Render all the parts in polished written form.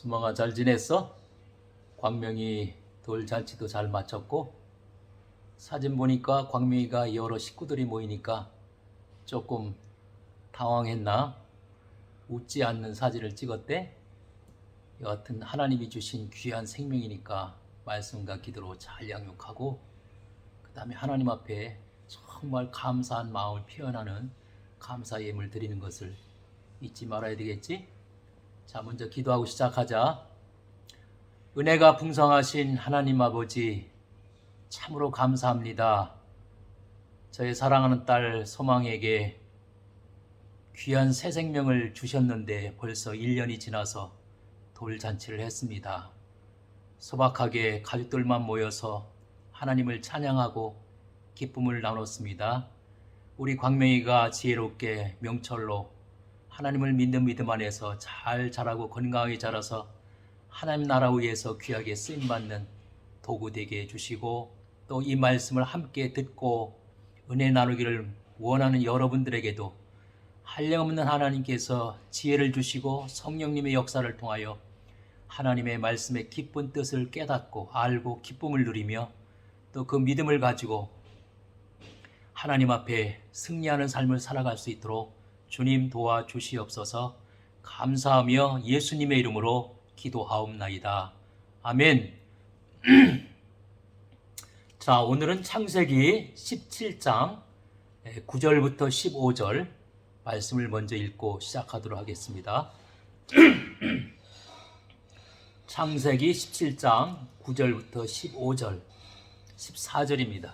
수망아 잘 지냈어? 광명이 돌잔치도 잘 마쳤고 사진 보니까 광명이가 여러 식구들이 모이니까 조금 당황했나? 웃지 않는 사진을 찍었대? 여하튼 하나님이 주신 귀한 생명이니까 말씀과 기도로 잘 양육하고 그 다음에 하나님 앞에 정말 감사한 마음을 표현하는 감사 예물 드리는 것을 잊지 말아야 되겠지? 자, 먼저 기도하고 시작하자. 은혜가 풍성하신 하나님 아버지, 참으로 감사합니다. 저의 사랑하는 딸 소망에게 귀한 새 생명을 주셨는데 벌써 1년이 지나서 돌잔치를 했습니다. 소박하게 가족들만 모여서 하나님을 찬양하고 기쁨을 나눴습니다. 우리 광명이가 지혜롭게 명철로 하나님을 믿는 믿음 안에서 잘 자라고 건강하게 자라서 하나님 나라 위해서 귀하게 쓰임받는 도구 되게 해주시고 또 이 말씀을 함께 듣고 은혜 나누기를 원하는 여러분들에게도 한량없는 하나님께서 지혜를 주시고 성령님의 역사를 통하여 하나님의 말씀의 기쁜 뜻을 깨닫고 알고 기쁨을 누리며 또 그 믿음을 가지고 하나님 앞에 승리하는 삶을 살아갈 수 있도록 주님 도와주시옵소서. 감사하며 예수님의 이름으로 기도하옵나이다. 아멘. 자, 오늘은 창세기 17장 9절부터 15절 말씀을 먼저 읽고 시작하도록 하겠습니다. 창세기 17장 9절부터 15절, 14절입니다.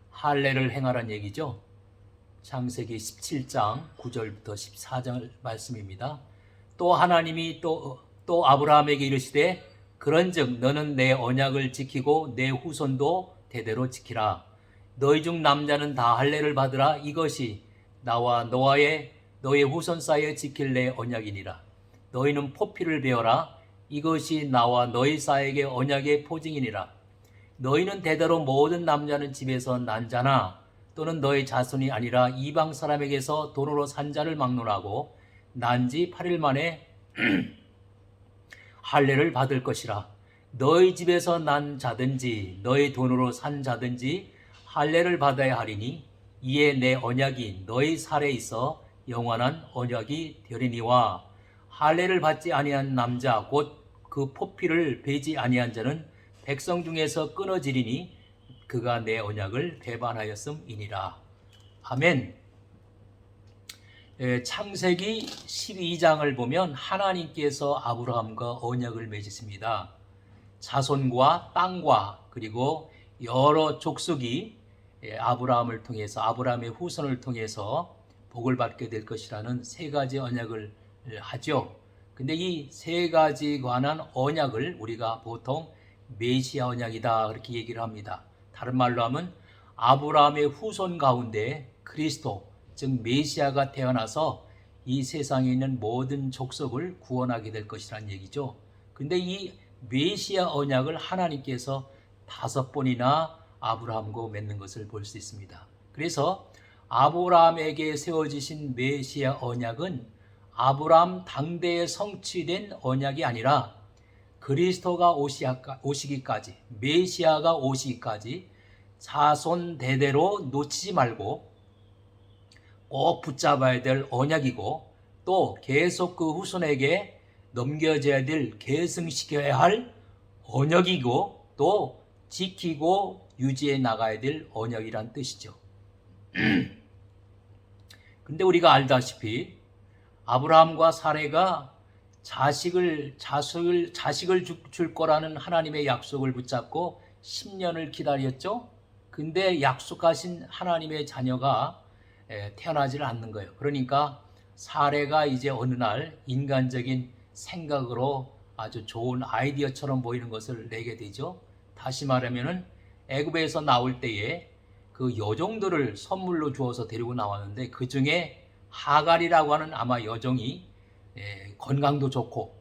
할례를 행하란 얘기죠. 창세기 17장 9절부터 14절 말씀입니다. 또 하나님이 또 아브라함에게 이르시되 그런즉 너는 내 언약을 지키고 내 후손도 대대로 지키라. 너희 중 남자는 다 할례를 받으라. 이것이 나와 너의 후손 사이에 지킬 내 언약이니라. 너희는 포피를 베어라. 이것이 나와 너희 사이에 언약의 포징이니라. 너희는 대대로 모든 남자는 집에서 난 자나 또는 너희 자손이 아니라 이방 사람에게서 돈으로 산 자를 막론하고 난 지 8일 만에 할례를 받을 것이라. 너희 집에서 난 자든지 너희 돈으로 산 자든지 할례를 받아야 하리니 이에 내 언약이 너희 살에 있어 영원한 언약이 되리니와 할례를 받지 아니한 남자 곧 그 포피를 베지 아니한 자는 백성 중에서 끊어지리니 그가 내 언약을 배반하였음이니라. 아멘. 창세기 12장을 보면 하나님께서 아브라함과 언약을 맺으십니다. 자손과 땅과 그리고 여러 족속이 아브라함을 통해서 아브라함의 후손을 통해서 복을 받게 될 것이라는 세 가지 언약을 하죠. 근데 이 세 가지 관한 언약을 우리가 보통 메시아 언약이다 그렇게 얘기를 합니다. 다른 말로 하면 아브라함의 후손 가운데 그리스도 즉 메시아가 태어나서 이 세상에 있는 모든 족속을 구원하게 될 것이라는 얘기죠. 근데 이 메시아 언약을 하나님께서 5번이나 아브라함과 맺는 것을 볼 수 있습니다. 그래서 아브라함에게 세워지신 메시아 언약은 아브라함 당대에 성취된 언약이 아니라 그리스도가 오시기까지, 메시아가 오시기까지 자손 대대로 놓치지 말고 꼭 붙잡아야 될 언약이고 또 계속 그 후손에게 넘겨져야 될 계승시켜야 할 언약이고 또 지키고 유지해 나가야 될 언약이란 뜻이죠. 근데 우리가 알다시피 아브라함과 사레가 자식을 줄 거라는 하나님의 약속을 붙잡고 10년을 기다렸죠. 근데 약속하신 하나님의 자녀가 태어나질 않는 거예요. 그러니까 사레가 이제 어느 날 인간적인 생각으로 아주 좋은 아이디어처럼 보이는 것을 내게 되죠. 다시 말하면은 애굽에서 나올 때에 그 여종들을 선물로 주어서 데리고 나왔는데 그 중에 하갈이라고 하는 아마 여종이 건강도 좋고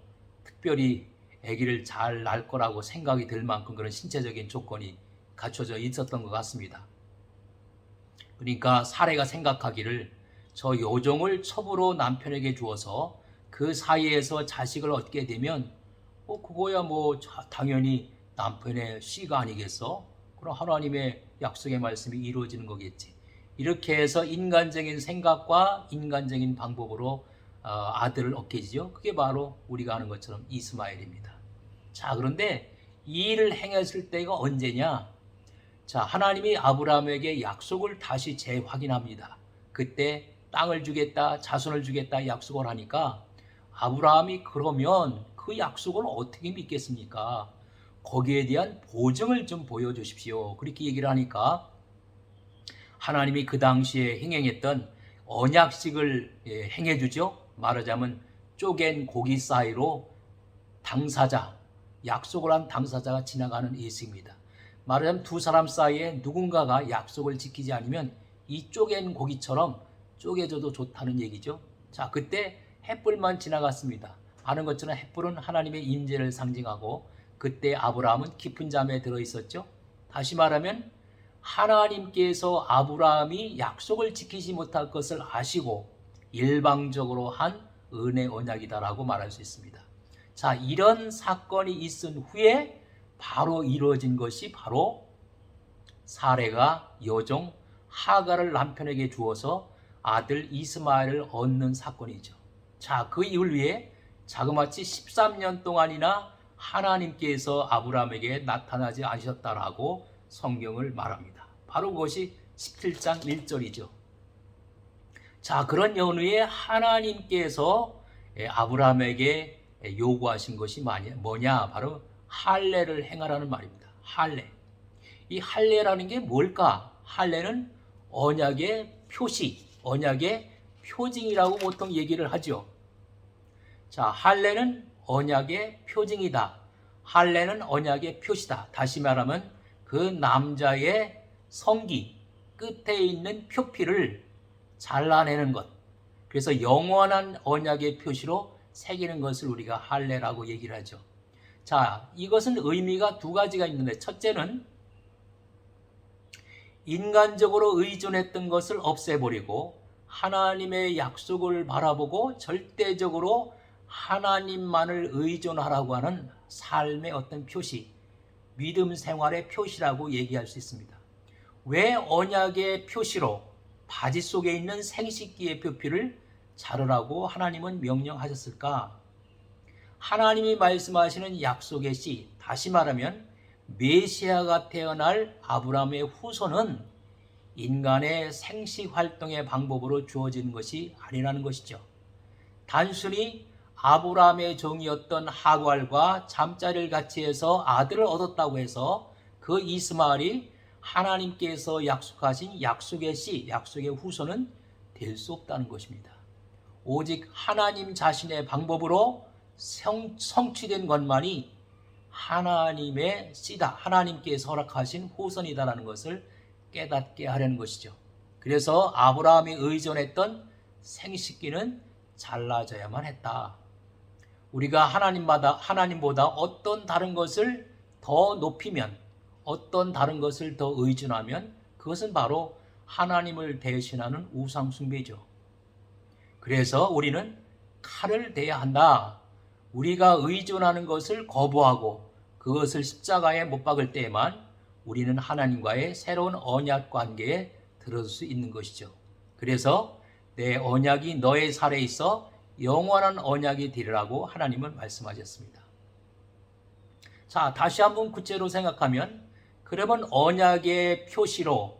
특별히 아기를 잘 낳을 거라고 생각이 들 만큼 그런 신체적인 조건이 갖춰져 있었던 것 같습니다. 그러니까 사레가 생각하기를 저 여종을 첩으로 남편에게 주어서 그 그 사이에서 자식을 얻게 되면 그거야 뭐 당연히 남편의 씨가 아니겠어? 그럼 하나님의 약속의 말씀이 이루어지는 거겠지. 이렇게 해서 인간적인 생각과 인간적인 방법으로 아들을 얻게 되죠. 그게 바로 우리가 아는 것처럼 이스마엘입니다. 자, 그런데 이 일을 행했을 때가 언제냐? 자, 하나님이 아브라함에게 약속을 다시 재확인합니다. 그때 땅을 주겠다, 자손을 주겠다 약속을 하니까 아브라함이 그러면 그 약속을 어떻게 믿겠습니까? 거기에 대한 보증을 좀 보여주십시오. 그렇게 얘기를 하니까 하나님이 그 당시에 행했던 언약식을 행해주죠. 말하자면 쪼갠 고기 사이로 당사자, 약속을 한 당사자가 지나가는 예식입니다. 말하자면 두 사람 사이에 누군가가 약속을 지키지 않으면 이 쪼갠 고기처럼 쪼개져도 좋다는 얘기죠. 자, 그때 햇불만 지나갔습니다. 아는 것처럼 햇불은 하나님의 임재를 상징하고 그때 아브라함은 깊은 잠에 들어 있었죠. 다시 말하면 하나님께서 아브라함이 약속을 지키지 못할 것을 아시고 일방적으로 한 은혜 언약이다라고 말할 수 있습니다. 자, 이런 사건이 있은 후에 바로 이루어진 것이 바로 사레가 여종 하갈을 남편에게 주어서 아들 이스마엘을 얻는 사건이죠. 자, 그 이유를 위해 자그마치 13년 동안이나 하나님께서 아브라함에게 나타나지 않으셨다라고 성경을 말합니다. 바로 그것이 17장 1절이죠. 자, 그런 연후에 하나님께서 아브라함에게 요구하신 것이 뭐냐? 바로 할례를 행하라는 말입니다. 할례. 이 할례라는 게 뭘까? 할례는 언약의 표시, 언약의 표징이라고 보통 얘기를 하죠. 자, 할례는 언약의 표징이다. 할례는 언약의 표시다. 다시 말하면 그 남자의 성기 끝에 있는 표피를 잘라내는 것. 그래서 영원한 언약의 표시로 새기는 것을 우리가 할례라고 얘기를 하죠. 자, 이것은 의미가 두 가지가 있는데 첫째는 인간적으로 의존했던 것을 없애버리고 하나님의 약속을 바라보고 절대적으로 하나님만을 의존하라고 하는 삶의 어떤 표시, 믿음 생활의 표시라고 얘기할 수 있습니다. 왜 언약의 표시로 바지 속에 있는 생식기의 표피를 자르라고 하나님은 명령하셨을까? 하나님이 말씀하시는 약속의 씨, 다시 말하면 메시아가 태어날 아브라함의 후손은 인간의 생식 활동의 방법으로 주어지는 것이 아니라는 것이죠. 단순히 아브라함의 종이었던 하갈과 잠자리를 같이 해서 아들을 얻었다고 해서 그 이스마엘이 하나님께서 약속하신 약속의 씨, 약속의 후손은 될 수 없다는 것입니다. 오직 하나님 자신의 방법으로 성취된 것만이 하나님의 씨다, 하나님께서 허락하신 후손이다라는 것을 깨닫게 하려는 것이죠. 그래서 아브라함이 의존했던 생식기는 잘라져야만 했다. 우리가 하나님보다 어떤 다른 것을 더 높이면, 어떤 다른 것을 더 의존하면 그것은 바로 하나님을 대신하는 우상 숭배죠. 그래서 우리는 칼을 대야 한다. 우리가 의존하는 것을 거부하고 그것을 십자가에 못 박을 때에만 우리는 하나님과의 새로운 언약 관계에 들어설 수 있는 것이죠. 그래서 내 언약이 너의 살에 있어 영원한 언약이 되리라고 하나님은 말씀하셨습니다. 자, 다시 한번 구체로 생각하면 그러면 언약의 표시로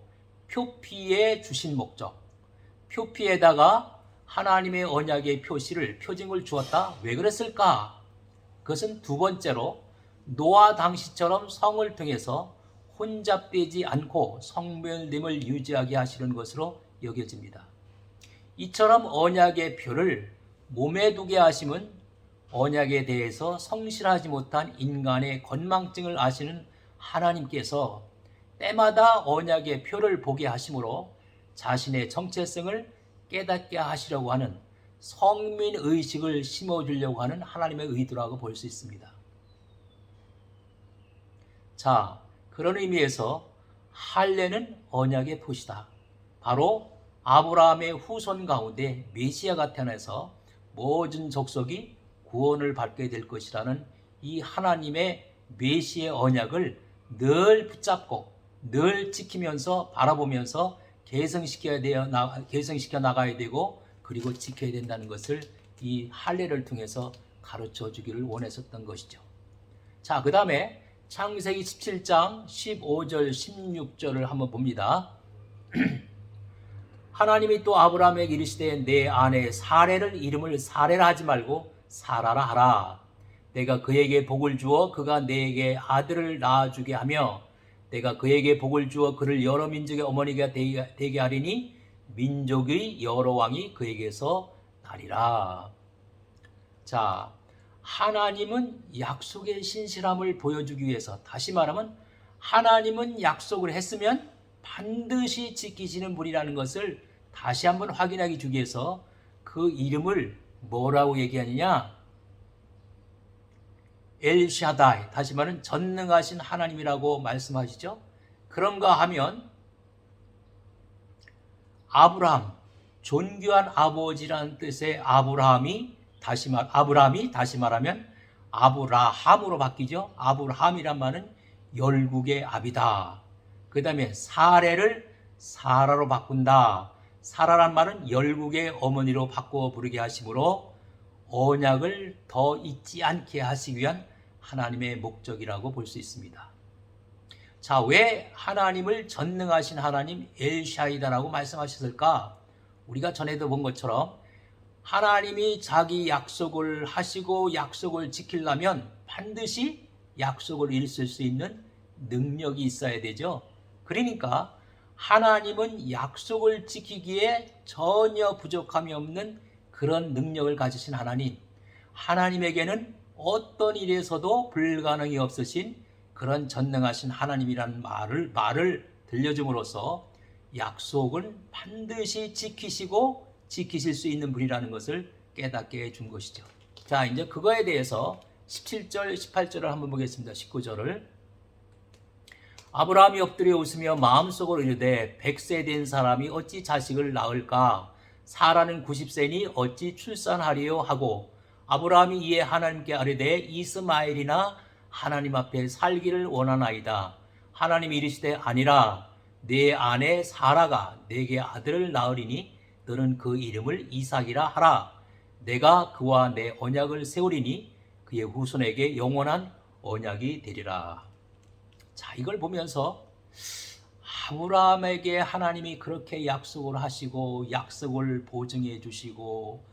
표피에 주신 목적, 표피에다가 하나님의 언약의 표징을 주었다. 왜 그랬을까? 그것은 두 번째로 노아 당시처럼 성을 통해서 혼잡되지 않고 성별됨을 유지하게 하시는 것으로 여겨집니다. 이처럼 언약의 표를 몸에 두게 하심은 언약에 대해서 성실하지 못한 인간의 건망증을 아시는 하나님께서 때마다 언약의 표를 보게 하심으로 자신의 정체성을 깨닫게 하시려고 하는 성민의식을 심어주려고 하는 하나님의 의도라고 볼 수 있습니다. 자, 그런 의미에서 할례는 언약의 표시다. 바로 아브라함의 후손 가운데 메시아가 태어나서 모든 족속이 구원을 받게 될 것이라는 이 하나님의 메시의 언약을 늘 붙잡고 늘 지키면서 바라보면서 개성시켜 나가야 되고 그리고 지켜야 된다는 것을 이 할례를 통해서 가르쳐 주기를 원했었던 것이죠. 자, 그 다음에 창세기 17장 15절 16절을 한번 봅니다. 하나님이 또 아브라함에게 이르시되 내 아내 사레를 이름을 사레라 하지 말고 사라라 하라. 내가 그에게 복을 주어 그가 내게 아들을 낳아주게 하며 내가 그에게 복을 주어 그를 여러 민족의 어머니가 되게 하리니 민족의 여러 왕이 그에게서 나리라. 자, 하나님은 약속의 신실함을 보여주기 위해서, 다시 말하면 하나님은 약속을 했으면 반드시 지키시는 분이라는 것을 다시 한번 확인하기 위해서 그 이름을 뭐라고 얘기하느냐? 엘샤다이, 다시 말하면 전능하신 하나님이라고 말씀하시죠. 그런가 하면 아브라함, 존귀한 아버지라는 뜻의 아브라함이 다시 말하면 아브라함으로 바뀌죠. 아브라함이란 말은 열국의 아비다. 그 다음에 사레를 사라로 바꾼다. 사라란 말은 열국의 어머니로 바꾸어 부르게 하심으로 언약을 더 잊지 않게 하시기 위한 하나님의 목적이라고 볼 수 있습니다. 자, 왜 하나님을 전능하신 하나님 엘샤이다라고 말씀하셨을까? 우리가 전에도 본 것처럼 하나님이 자기 약속을 하시고 약속을 지키려면 반드시 약속을 이룰 수 있는 능력이 있어야 되죠. 그러니까 하나님은 약속을 지키기에 전혀 부족함이 없는 그런 능력을 가지신 하나님, 하나님에게는 어떤 일에서도 불가능이 없으신 그런 전능하신 하나님이라는 말을 들려줌으로써 약속은 반드시 지키시고 지키실 수 있는 분이라는 것을 깨닫게 해준 것이죠. 자, 이제 그거에 대해서 17절, 18절을 한번 보겠습니다. 19절을. 아브라함이 엎드려 웃으며 마음속으로 이르되 100세 된 사람이 어찌 자식을 낳을까? 사라는 90세니 어찌 출산하리요? 하고 아브라함이 이에 하나님께 아뢰되 이스마엘이나 하나님 앞에 살기를 원하나이다. 하나님이 이르시되 아니라 내 아내 사라가 내게 아들을 낳으리니 너는 그 이름을 이삭이라 하라. 내가 그와 내 언약을 세우리니 그의 후손에게 영원한 언약이 되리라. 자, 이걸 보면서 아브라함에게 하나님이 그렇게 약속을 하시고 약속을 보증해 주시고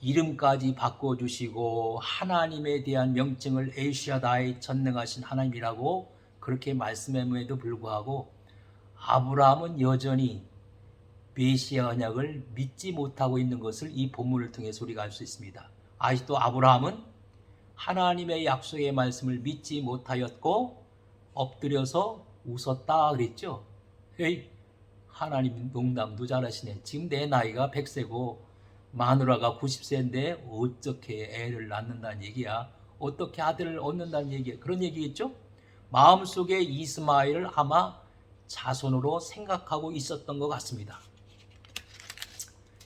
이름까지 바꿔주시고 하나님에 대한 명칭을 엘샤다이 전능하신 하나님이라고 그렇게 말씀함에도 불구하고 아브라함은 여전히 메시아 언약을 믿지 못하고 있는 것을 이 본문을 통해서 우리가 알 수 있습니다. 아직도 아브라함은 하나님의 약속의 말씀을 믿지 못하였고 엎드려서 웃었다 그랬죠. 에이, 하나님 농담도 잘하시네. 지금 내 나이가 100세고 마누라가 90세인데 어떻게 애를 낳는다는 얘기야. 어떻게 아들을 얻는다는 얘기야. 그런 얘기겠죠. 마음속에 이스마엘을 아마 자손으로 생각하고 있었던 것 같습니다.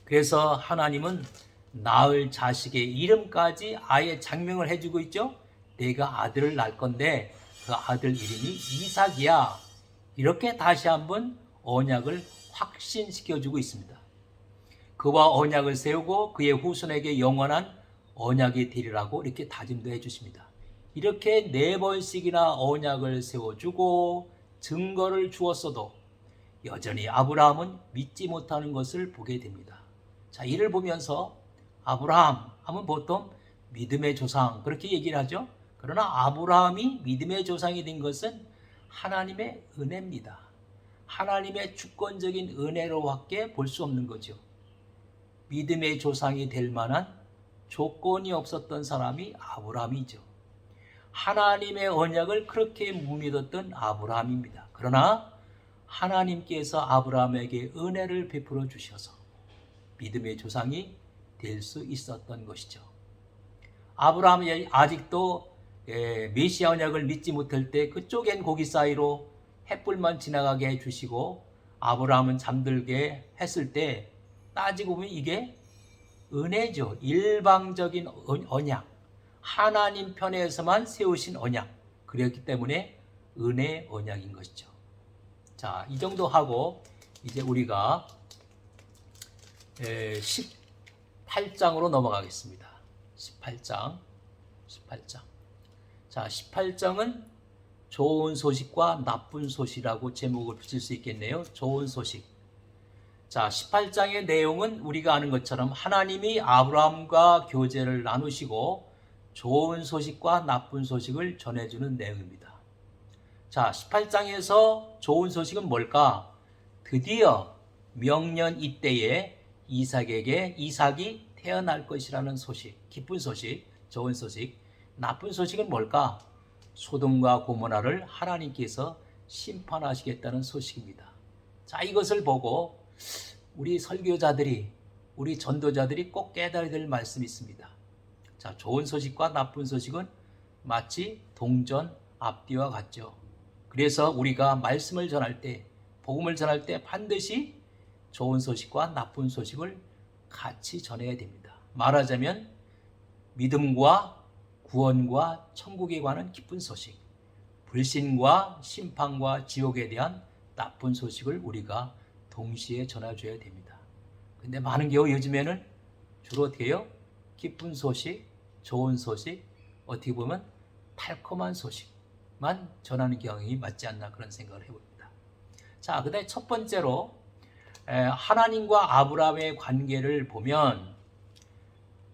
그래서 하나님은 낳을 자식의 이름까지 아예 장명을 해주고 있죠. 내가 아들을 낳을 건데 그 아들 이름이 이삭이야. 이렇게 다시 한번 언약을 확신시켜주고 있습니다. 그와 언약을 세우고 그의 후손에게 영원한 언약이 되리라고 이렇게 다짐도 해주십니다. 이렇게 4번씩이나 언약을 세워주고 증거를 주었어도 여전히 아브라함은 믿지 못하는 것을 보게 됩니다. 자, 이를 보면서 아브라함 하면 보통 믿음의 조상 그렇게 얘기를 하죠. 그러나 아브라함이 믿음의 조상이 된 것은 하나님의 은혜입니다. 하나님의 주권적인 은혜로밖에 볼 수 없는 거죠. 믿음의 조상이 될 만한 조건이 없었던 사람이 아브라함이죠. 하나님의 언약을 그렇게 못 믿었던 아브라함입니다. 그러나 하나님께서 아브라함에게 은혜를 베풀어 주셔서 믿음의 조상이 될 수 있었던 것이죠. 아브라함이 아직도 메시아 언약을 믿지 못할 때 그 쪼갠 고기 사이로 햇불만 지나가게 해주시고 아브라함은 잠들게 했을 때 따지고 보면 이게 은혜죠. 일방적인 언약. 하나님 편에서만 세우신 언약. 그렇기 때문에 은혜 언약인 것이죠. 자, 이 정도 하고 이제 우리가 18장으로 넘어가겠습니다. 18장. 자, 18장은 좋은 소식과 나쁜 소식이라고 제목을 붙일 수 있겠네요. 좋은 소식. 자, 18장의 내용은 우리가 아는 것처럼 하나님이 아브라함과 교제를 나누시고 좋은 소식과 나쁜 소식을 전해주는 내용입니다. 자, 18장에서 좋은 소식은 뭘까? 드디어 명년 이때에 이삭이 태어날 것이라는 소식, 기쁜 소식, 좋은 소식. 나쁜 소식은 뭘까? 소돔과 고모라를 하나님께서 심판하시겠다는 소식입니다. 자, 이것을 보고 우리 설교자들이, 우리 전도자들이 꼭 깨달아야 될 말씀이 있습니다. 자, 좋은 소식과 나쁜 소식은 마치 동전 앞뒤와 같죠. 그래서 우리가 말씀을 전할 때, 복음을 전할 때 반드시 좋은 소식과 나쁜 소식을 같이 전해야 됩니다. 말하자면 믿음과 구원과 천국에 관한 기쁜 소식, 불신과 심판과 지옥에 대한 나쁜 소식을 우리가 동시에 전해줘야 됩니다. 근데 많은 경우 요즘에는 주로 어떻게 해요? 기쁜 소식, 좋은 소식, 어떻게 보면 달콤한 소식만 전하는 경향이 맞지 않나 그런 생각을 해봅니다. 자, 그 다음에 첫 번째로 하나님과 아브라함의 관계를 보면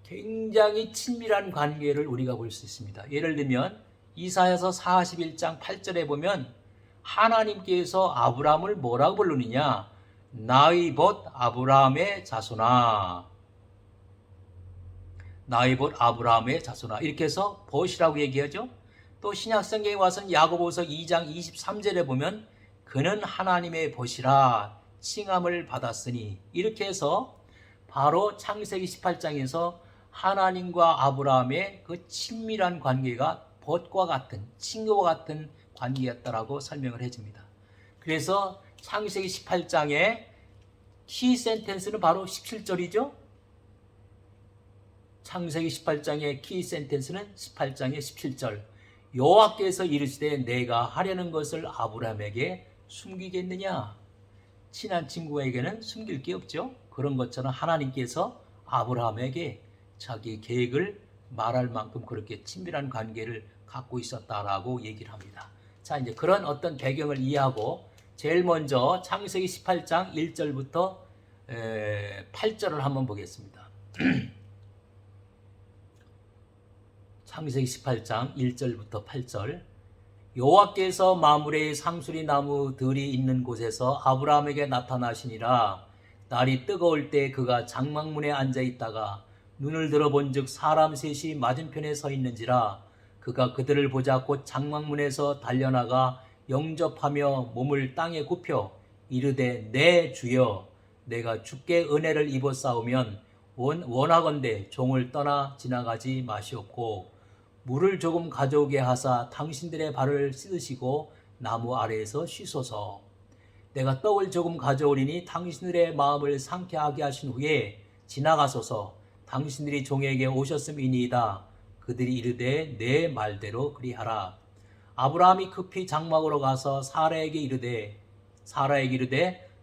굉장히 친밀한 관계를 우리가 볼 수 있습니다. 예를 들면 이사야서 41장 8절에 보면 하나님께서 아브라함을 뭐라고 부르느냐? 나의 벗 아브라함의 자손아. 나의 벗 아브라함의 자손아. 이렇게 해서 벗이라고 얘기하죠. 또 신약성경에 와서는 야고보서 2장 23절에 보면 그는 하나님의 벗이라 칭함을 받았으니, 이렇게 해서 바로 창세기 18장에서 하나님과 아브라함의 그 친밀한 관계가 벗과 같은, 친구와 같은 관계였다라고 설명을 해줍니다. 그래서 창세기 18장의 키 센텐스는 바로 17절이죠. 창세기 18장의 키 센텐스는 18장의 17절. 여호와께서 이르시되 내가 하려는 것을 아브라함에게 숨기겠느냐? 친한 친구에게는 숨길 게 없죠. 그런 것처럼 하나님께서 아브라함에게 자기 계획을 말할 만큼 그렇게 친밀한 관계를 갖고 있었다라고 얘기를 합니다. 자, 이제 그런 어떤 배경을 이해하고 제일 먼저 창세기 18장 1절부터 8절을 한번 보겠습니다. 창세기 18장 1절부터 8절. 여호와께서 마므레의 상수리 나무들이 있는 곳에서 아브라함에게 나타나시니라. 날이 뜨거울 때 그가 장막문에 앉아 있다가 눈을 들어본즉 사람 셋이 맞은편에 서 있는지라. 그가 그들을 보자 곧 장막문에서 달려나가 영접하며 몸을 땅에 굽혀 이르되 내 주여 내가 주께 은혜를 입어 싸우면 원하건대 종을 떠나 지나가지 마시옵고 물을 조금 가져오게 하사 당신들의 발을 씻으시고 나무 아래에서 쉬소서. 내가 떡을 조금 가져오리니 당신들의 마음을 상쾌하게 하신 후에 지나가소서. 당신들이 종에게 오셨음이니이다. 그들이 이르되 내 말대로 그리하라. 아브라함이 급히 장막으로 가서 사라에게 이르되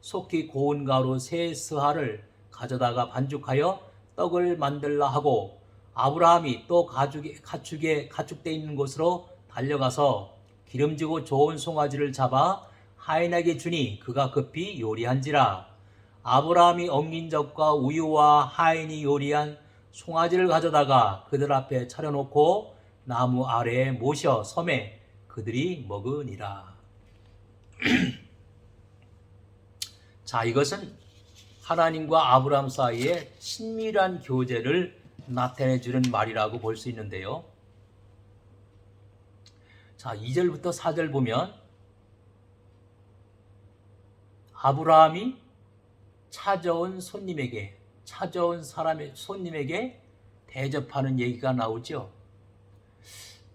속히 고운 가루 세 스하를 가져다가 반죽하여 떡을 만들라 하고 아브라함이 또 가축에 가축돼 있는 곳으로 달려가서 기름지고 좋은 송아지를 잡아 하인에게 주니 그가 급히 요리한지라. 아브라함이 엉긴 젖과 우유와 하인이 요리한 송아지를 가져다가 그들 앞에 차려놓고 나무 아래에 모셔 섬에 그들이 먹으니라. 자, 이것은 하나님과 아브라함 사이에 친밀한 교제를 나타내 주는 말이라고 볼 수 있는데요. 자, 2절부터 4절 보면 아브라함이 찾아온 손님에게 대접하는 얘기가 나오죠.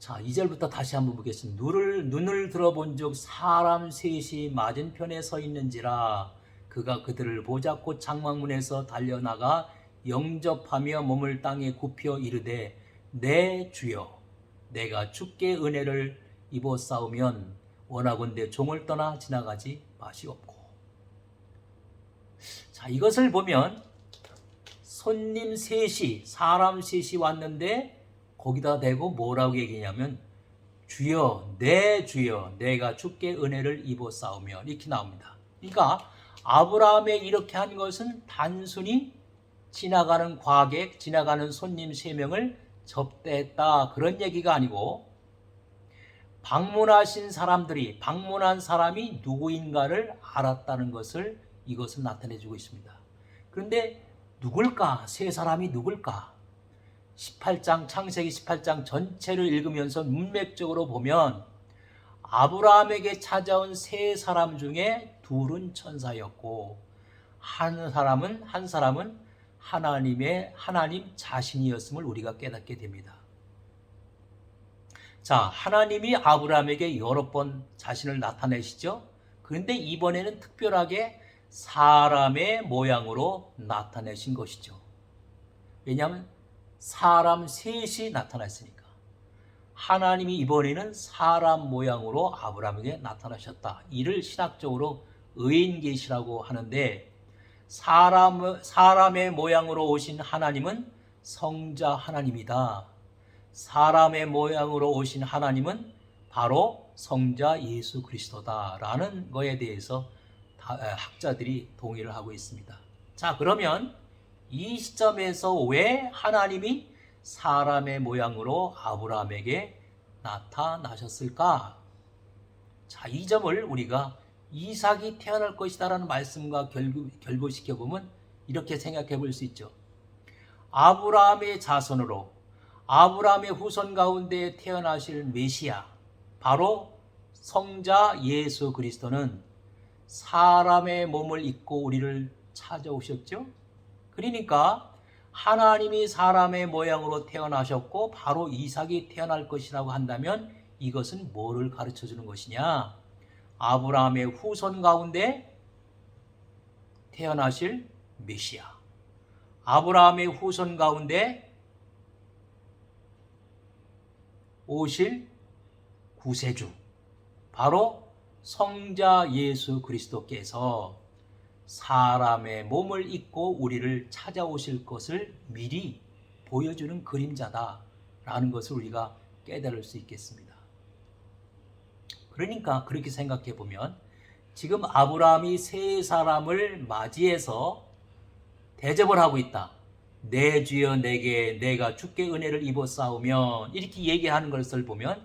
자, 2절부터 다시 한번 보겠습니다. 눈을 들어본즉 사람 셋이 맞은편에 서 있는지라. 그가 그들을 보자 곧 장막문에서 달려나가 영접하며 몸을 땅에 굽혀 이르되 내 주여 내가 주께 은혜를 입어 싸우면 원하건대 종을 떠나 지나가지 마시옵고. 자, 이것을 보면 손님 셋이 사람 셋이 왔는데 거기다 대고 뭐라고 얘기냐면 주여 내가 주께 은혜를 입어 싸우면 이렇게 나옵니다. 그러니까 아브라함이 이렇게 한 것은 단순히 지나가는 과객, 지나가는 손님 3명을 접대했다 그런 얘기가 아니고 방문한 사람이 누구인가를 알았다는 것을 이것은 나타내주고 있습니다. 그런데 누굴까? 세 사람이 누굴까? 18장 창세기 18장 전체를 읽으면서 문맥적으로 보면 아브라함에게 찾아온 세 사람 중에 둘은 천사였고 한 사람은 하나님 자신이었음을 우리가 깨닫게 됩니다. 자, 하나님이 아브라함에게 여러 번 자신을 나타내시죠. 그런데 이번에는 특별하게 사람의 모양으로 나타내신 것이죠. 왜냐하면 사람 셋이 나타났으니까. 하나님이 이번에는 사람 모양으로 아브라함에게 나타나셨다. 이를 신학적으로 의인계시라고 하는데 사람의 모양으로 오신 하나님은 성자 하나님이다. 사람의 모양으로 오신 하나님은 바로 성자 예수 그리스도다라는 것에 대해서 학자들이 동의를 하고 있습니다. 자, 그러면 이 시점에서 왜 하나님이 사람의 모양으로 아브라함에게 나타나셨을까? 자, 이 점을 우리가 이삭이 태어날 것이다라는 말씀과 결부시켜보면 이렇게 생각해 볼 수 있죠. 아브라함의 자손으로 아브라함의 후손 가운데 태어나실 메시아, 바로 성자 예수 그리스도는 사람의 몸을 입고 우리를 찾아오셨죠. 그러니까 하나님이 사람의 모양으로 태어나셨고 바로 이삭이 태어날 것이라고 한다면 이것은 뭐를 가르쳐 주는 것이냐? 아브라함의 후손 가운데 태어나실 메시아, 아브라함의 후손 가운데 오실 구세주, 바로 성자 예수 그리스도께서 사람의 몸을 입고 우리를 찾아오실 것을 미리 보여주는 그림자다라는 것을 우리가 깨달을 수 있겠습니다. 그러니까 그렇게 생각해 보면 지금 아브라함이 세 사람을 맞이해서 대접을 하고 있다. 내 주여 내가 주께 은혜를 입어 싸우면 이렇게 얘기하는 것을 보면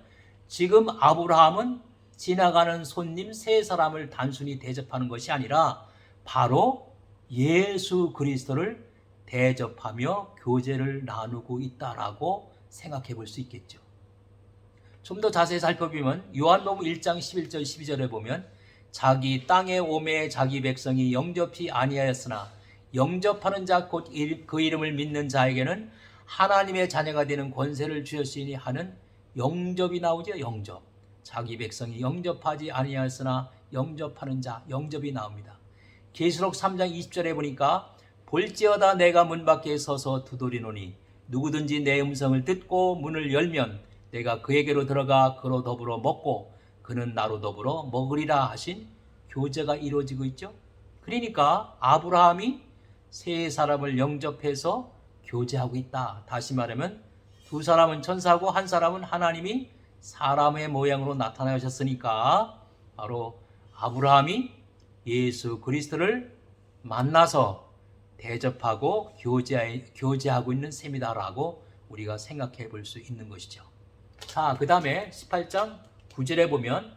지금 아브라함은 지나가는 손님 세 사람을 단순히 대접하는 것이 아니라 바로 예수 그리스도를 대접하며 교제를 나누고 있다라고 생각해 볼 수 있겠죠. 좀 더 자세히 살펴보면 요한복음 1장 11절 12절에 보면 자기 땅에 오매 자기 백성이 영접히 아니하였으나 영접하는 자 곧 그 이름을 믿는 자에게는 하나님의 자녀가 되는 권세를 주셨으니 하는 영접이 나오죠. 영접. 자기 백성이 영접하지 아니하였으나 영접하는 자, 영접이 나옵니다. 계시록 3장 20절에 보니까 볼지어다 내가 문 밖에 서서 두드리노니 누구든지 내 음성을 듣고 문을 열면 내가 그에게로 들어가 그로 더불어 먹고 그는 나로 더불어 먹으리라 하신 교제가 이루어지고 있죠. 그러니까 아브라함이 세 사람을 영접해서 교제하고 있다. 다시 말하면 두 사람은 천사고 한 사람은 하나님이 사람의 모양으로 나타나셨으니까 바로 아브라함이 예수 그리스도를 만나서 대접하고 교제하고 있는 셈이다라고 우리가 생각해 볼 수 있는 것이죠. 자, 그 다음에 18장 9절에 보면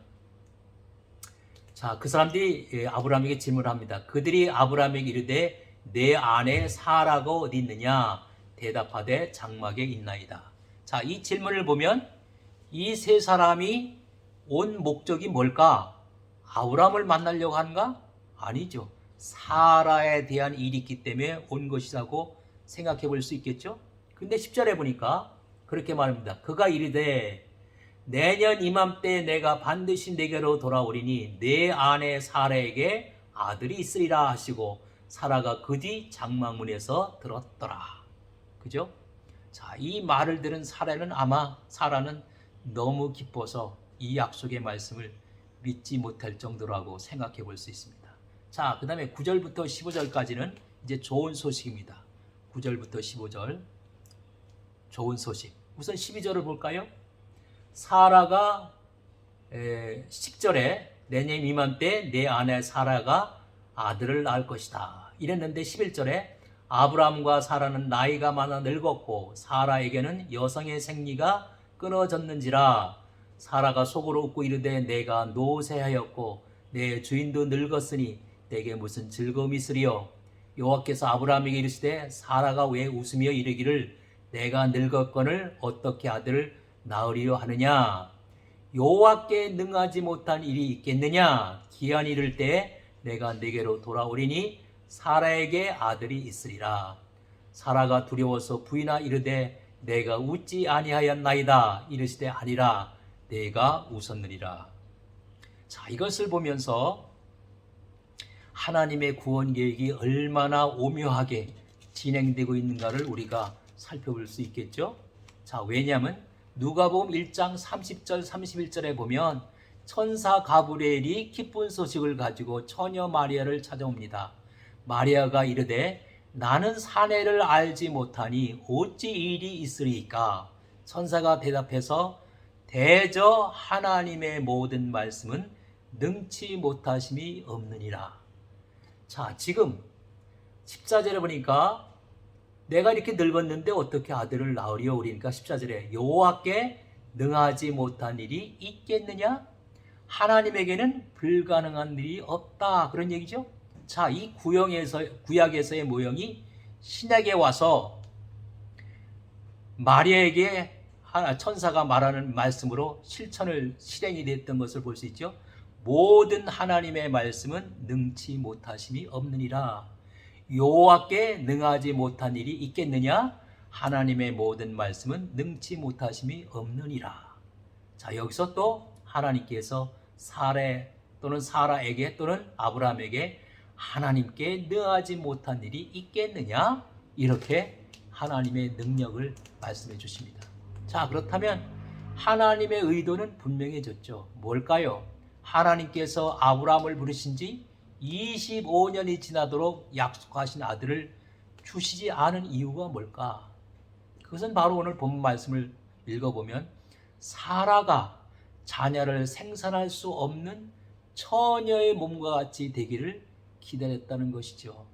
자, 그 사람들이 아브라함에게 질문을 합니다. 그들이 아브라함에게 이르되 내 아내 사라가 어디 있느냐? 대답하되 장막에 있나이다. 자, 이 질문을 보면 이 세 사람이 온 목적이 뭘까? 아브라함을 만나려고 하는가? 아니죠. 사라에 대한 일이 있기 때문에 온 것이라고 생각해 볼 수 있겠죠. 근데 10절에 보니까 그렇게 말합니다. 그가 이르되 내년 이맘때 내가 반드시 내게로 돌아오리니 내 아내 사라에게 아들이 있으리라 하시고 사라가 그 뒤 장막문에서 들었더라. 그죠? 자, 이 말을 들은 사라는 너무 기뻐서 이 약속의 말씀을 믿지 못할 정도라고 생각해 볼 수 있습니다. 자, 그 다음에 9절부터 15절까지는 이제 좋은 소식입니다. 9절부터 15절 좋은 소식. 우선 12절을 볼까요? 사라가 10절에 내년 이맘때 내 아내 사라가 아들을 낳을 것이다 이랬는데 11절에 아브라함과 사라는 나이가 많아 늙었고 사라에게는 여성의 생리가 끊어졌는지라 사라가 속으로 웃고 이르되 내가 노쇠하였고 내 주인도 늙었으니 내게 무슨 즐거움이 있으리요. 여호와께서 아브라함에게 이르시되 사라가 왜 웃으며 이르기를 내가 늙었거늘 어떻게 아들을 낳으리려 하느냐. 여호와께 능하지 못한 일이 있겠느냐. 기한이 이를 때에 내가 네게로 돌아오리니 사라에게 아들이 있으리라. 사라가 두려워서 부인하 이르되 내가 웃지 아니하였나이다. 이르시되 아니라 내가 웃었느니라. 자, 이것을 보면서 하나님의 구원 계획이 얼마나 오묘하게 진행되고 있는가를 우리가 살펴볼 수 있겠죠. 자, 왜냐하면 누가복음 1장 30절 31절에 보면 천사 가브리엘이 기쁜 소식을 가지고 처녀 마리아를 찾아옵니다. 마리아가 이르되 나는 사내를 알지 못하니 어찌 일이 있으리까. 천사가 대답해서 대저 하나님의 모든 말씀은 능치 못하심이 없느니라. 자, 지금 14절에 보니까 내가 이렇게 늙었는데 어떻게 아들을 낳으리요? 그러니까 14절에 여호와께 능하지 못한 일이 있겠느냐? 하나님에게는 불가능한 일이 없다. 그런 얘기죠. 자, 이 구약에서의 모형이 신약에 와서 마리아에게 천사가 말하는 말씀으로 실행이 됐던 것을 볼 수 있죠. 모든 하나님의 말씀은 능치 못하심이 없느니라. 여호와께 능하지 못한 일이 있겠느냐? 하나님의 모든 말씀은 능치 못하심이 없느니라. 자, 여기서 또 하나님께서 사라에게 또는 아브라함에게 하나님께 능하지 못한 일이 있겠느냐? 이렇게 하나님의 능력을 말씀해 주십니다. 자, 그렇다면 하나님의 의도는 분명해졌죠. 뭘까요? 하나님께서 아브라함을 부르신 지 25년이 지나도록 약속하신 아들을 주시지 않은 이유가 뭘까? 그것은 바로 오늘 본문 말씀을 읽어보면 사라가 자녀를 생산할 수 없는 처녀의 몸과 같이 되기를 기다렸다는 것이죠.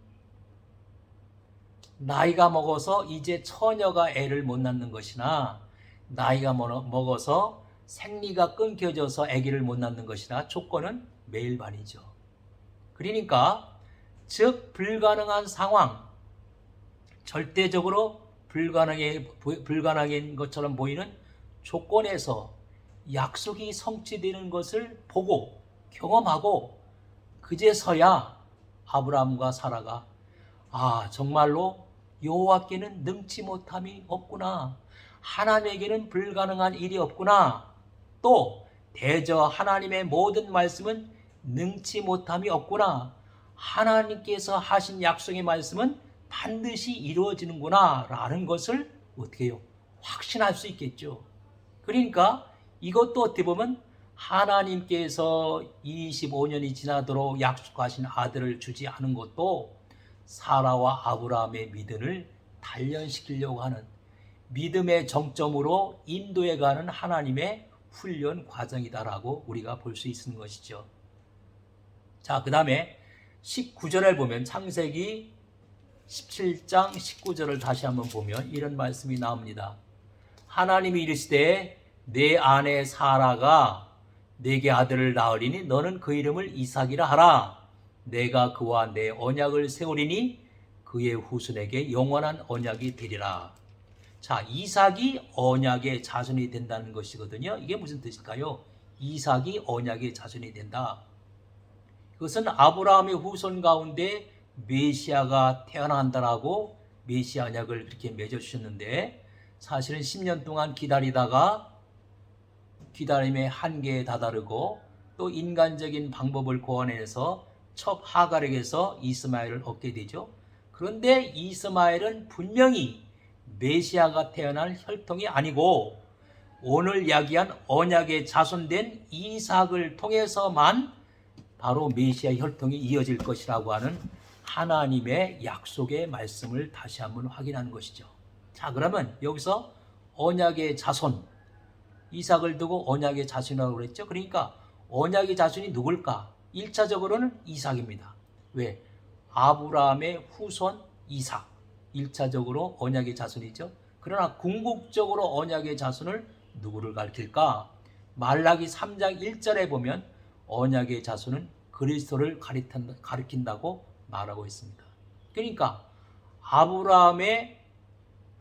나이가 먹어서 이제 처녀가 애를 못 낳는 것이나 나이가 먹어서 생리가 끊겨져서 아기를 못 낳는 것이나 조건은 매일 반이죠. 그러니까 즉 불가능한 상황, 절대적으로 불가능한 것처럼 보이는 조건에서 약속이 성취되는 것을 보고 경험하고 그제서야 아브라함과 사라가 정말로 여호와께는 능치 못함이 없구나. 하나님에게는 불가능한 일이 없구나. 또 대저 하나님의 모든 말씀은 능치 못함이 없구나. 하나님께서 하신 약속의 말씀은 반드시 이루어지는구나 라는 것을 어떻게 해요? 확신할 수 있겠죠. 그러니까 이것도 어떻게 보면 하나님께서 25년이 지나도록 약속하신 아들을 주지 않은 것도 사라와 아브라함의 믿음을 단련시키려고 하는 믿음의 정점으로 인도해가는 하나님의 훈련 과정이다라고 우리가 볼 수 있는 것이죠. 자, 그 다음에 19절을 보면 창세기 17장 19절을 다시 한번 보면 이런 말씀이 나옵니다. 하나님이 이르시되 내 아내 사라가 내게 아들을 낳으리니 너는 그 이름을 이삭이라 하라. 내가 그와 내 언약을 세우리니 그의 후손에게 영원한 언약이 되리라. 자, 이삭이 언약의 자손이 된다는 것이거든요. 이게 무슨 뜻일까요? 이삭이 언약의 자손이 된다. 그것은 아브라함의 후손 가운데 메시아가 태어난다라고 메시아 언약을 그렇게 맺어주셨는데 사실은 10년 동안 기다리다가 기다림의 한계에 다다르고 또 인간적인 방법을 고안해서 첩 하갈에게서 이스마엘을 얻게 되죠. 그런데 이스마엘은 분명히 메시아가 태어날 혈통이 아니고 오늘 이야기한 언약의 자손된 이삭을 통해서만 바로 메시아 혈통이 이어질 것이라고 하는 하나님의 약속의 말씀을 다시 한번 확인하는 것이죠. 자, 그러면 여기서 언약의 자손, 이삭을 두고 언약의 자손이라고 그랬죠. 그러니까 언약의 자손이 누굴까? 1차적으로는 이삭입니다. 왜? 아브라함의 후손 이삭. 1차적으로 언약의 자손이죠. 그러나 궁극적으로 언약의 자손을 누구를 가리킬까? 말라기 3장 1절에 보면 언약의 자손은 그리스도를 가리킨다고 말하고 있습니다. 그러니까 아브라함의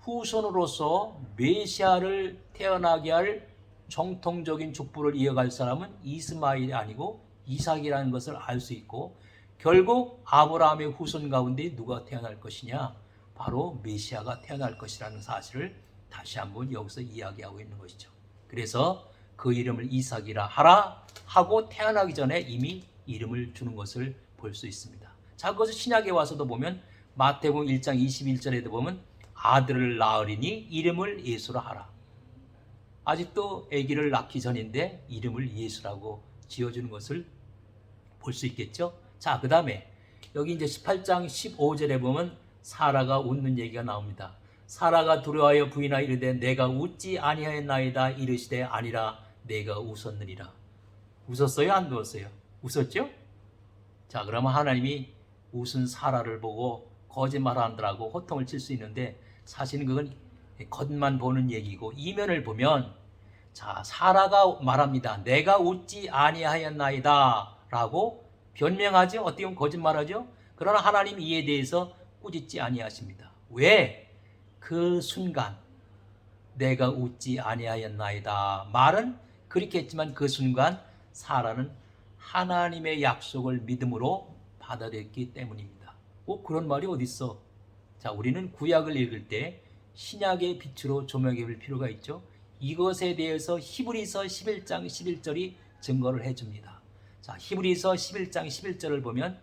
후손으로서 메시아를 태어나게 할 정통적인 족보를 이어갈 사람은 이스마엘이 아니고 이삭이라는 것을 알 수 있고, 결국 아브라함의 후손 가운데 누가 태어날 것이냐? 바로 메시아가 태어날 것이라는 사실을 다시 한번 여기서 이야기하고 있는 것이죠. 그래서 그 이름을 이삭이라 하라 하고 태어나기 전에 이미 이름을 주는 것을 볼 수 있습니다. 자, 그것을 신약에 와서도 보면 마태복음 1장 21절에도 보면 아들을 낳으리니 이름을 예수라 하라. 아직도 아기를 낳기 전인데 이름을 예수라고 지어주는 것을 볼 수 있겠죠. 자, 그 다음에 여기 이제 18장 15절에 보면 사라가 웃는 얘기가 나옵니다. 사라가 두려워하여 부인하여 이르되 내가 웃지 아니하였나이다 이르시되 아니라 내가 웃었느니라. 웃었어요? 안 웃었어요? 웃었죠? 자, 그러면 하나님이 웃은 사라를 보고 거짓말하느라고 호통을 칠 수 있는데 사실은 그건 겉만 보는 얘기고, 이면을 보면 자, 사라가 말합니다. 내가 웃지 아니하였나이다 라고 변명하죠. 어떻게 보면 거짓말하죠. 그러나 하나님 이에 대해서 꾸짖지 아니하십니다. 왜? 그 순간 내가 웃지 아니하였나이다 말은 그렇게 했지만 그 순간 사라는 하나님의 약속을 믿음으로 받아들였기 때문입니다. 그런 말이 어디 있어? 자, 우리는 구약을 읽을 때 신약의 빛으로 조명해 볼 필요가 있죠. 이것에 대해서 히브리서 11장 11절이 증거를 해줍니다. 자, 히브리서 11장 11절을 보면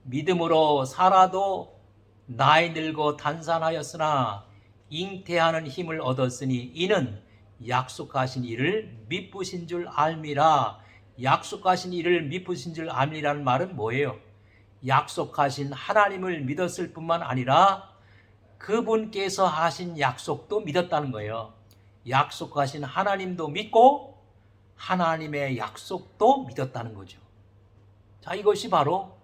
믿음으로 사라도 나이 늙어 단산하였으나 잉태하는 힘을 얻었으니 이는 약속하신 이를 미쁘신 줄 알미라. 약속하신 이를 미쁘신 줄 알미라는 말은 뭐예요? 약속하신 하나님을 믿었을 뿐만 아니라 그분께서 하신 약속도 믿었다는 거예요. 약속하신 하나님도 믿고 하나님의 약속도 믿었다는 거죠. 자, 이것이 바로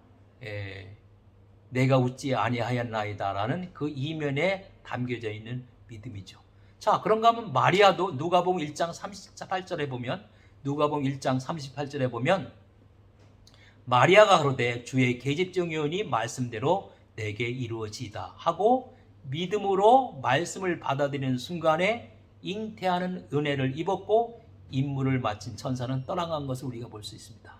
내가 웃지 아니하였나이다라는 그 이면에 담겨져 있는 믿음이죠. 자, 그런가 하면 마리아도 누가복음 1장 38절에 보면 마리아가 그러되 주의 계집종이오니 말씀대로 내게 이루어지이다 하고 믿음으로 말씀을 받아들이는 순간에 잉태하는 은혜를 입었고 임무를 마친 천사는 떠나간 것을 우리가 볼 수 있습니다.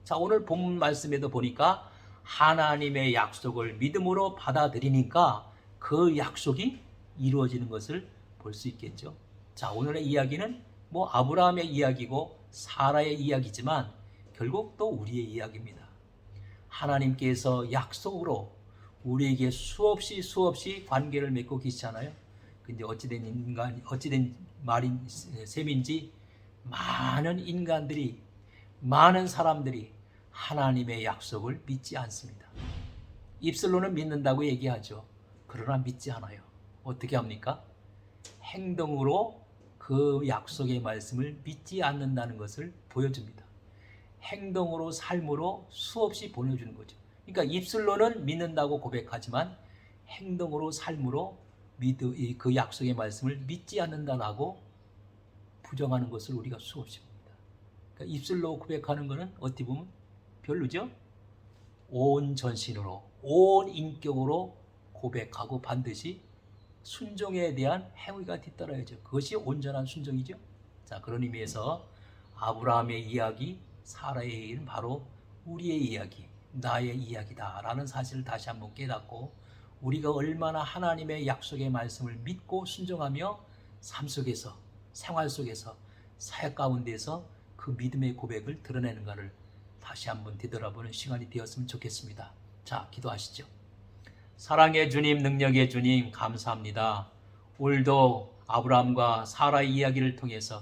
자, 오늘 본문 말씀에도 보니까 하나님의 약속을 믿음으로 받아들이니까 그 약속이 이루어지는 것을 볼 수 있겠죠. 자, 오늘의 이야기는 아브라함의 이야기고 사라의 이야기지만 결국 또 우리의 이야기입니다. 하나님께서 약속으로 우리에게 수없이 관계를 맺고 계시잖아요. 근데 어찌된 셈인지 많은 인간들이, 많은 사람들이 하나님의 약속을 믿지 않습니다. 입술로는 믿는다고 얘기하죠. 그러나 믿지 않아요. 어떻게 합니까? 행동으로 그 약속의 말씀을 믿지 않는다는 것을 보여줍니다. 행동으로, 삶으로 수없이 보여주는 거죠. 그러니까 입술로는 믿는다고 고백하지만 행동으로, 삶으로 그 약속의 말씀을 믿지 않는다라고 부정하는 것을 우리가 수없이 봅니다. 그러니까 입술로 고백하는 것은 어떻게 보면 별로죠? 온 전신으로, 온 인격으로 고백하고 반드시 순종에 대한 행위가 뒤따라야죠. 그것이 온전한 순종이죠. 자, 그런 의미에서 아브라함의 이야기, 사라의 얘기는 바로 우리의 이야기, 나의 이야기다라는 사실을 다시 한번 깨닫고 우리가 얼마나 하나님의 약속의 말씀을 믿고 순종하며 삶 속에서, 생활 속에서, 사역 가운데서 그 믿음의 고백을 드러내는가를 다시 한번 되돌아보는 시간이 되었으면 좋겠습니다. 자, 기도하시죠. 사랑의 주님, 능력의 주님, 감사합니다. 오늘도 아브라함과 사라의 이야기를 통해서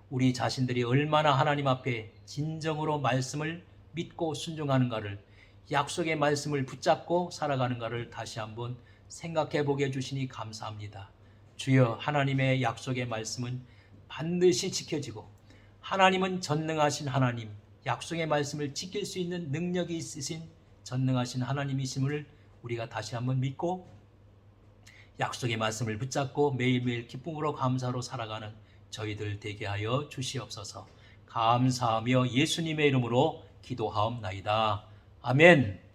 우리 자신들이 얼마나 하나님 앞에 진정으로 말씀을 믿고 순종하는가를, 약속의 말씀을 붙잡고 살아가는가를 다시 한번 생각해 보게 해주시니 감사합니다. 주여, 하나님의 약속의 말씀은 반드시 지켜지고 하나님은 전능하신 하나님, 약속의 말씀을 지킬 수 있는 능력이 있으신 전능하신 하나님이심을 우리가 다시 한번 믿고 약속의 말씀을 붙잡고 매일매일 기쁨으로 감사로 살아가는 저희들 되게 하여 주시옵소서. 감사하며 예수님의 이름으로 기도하옵나이다. 아멘.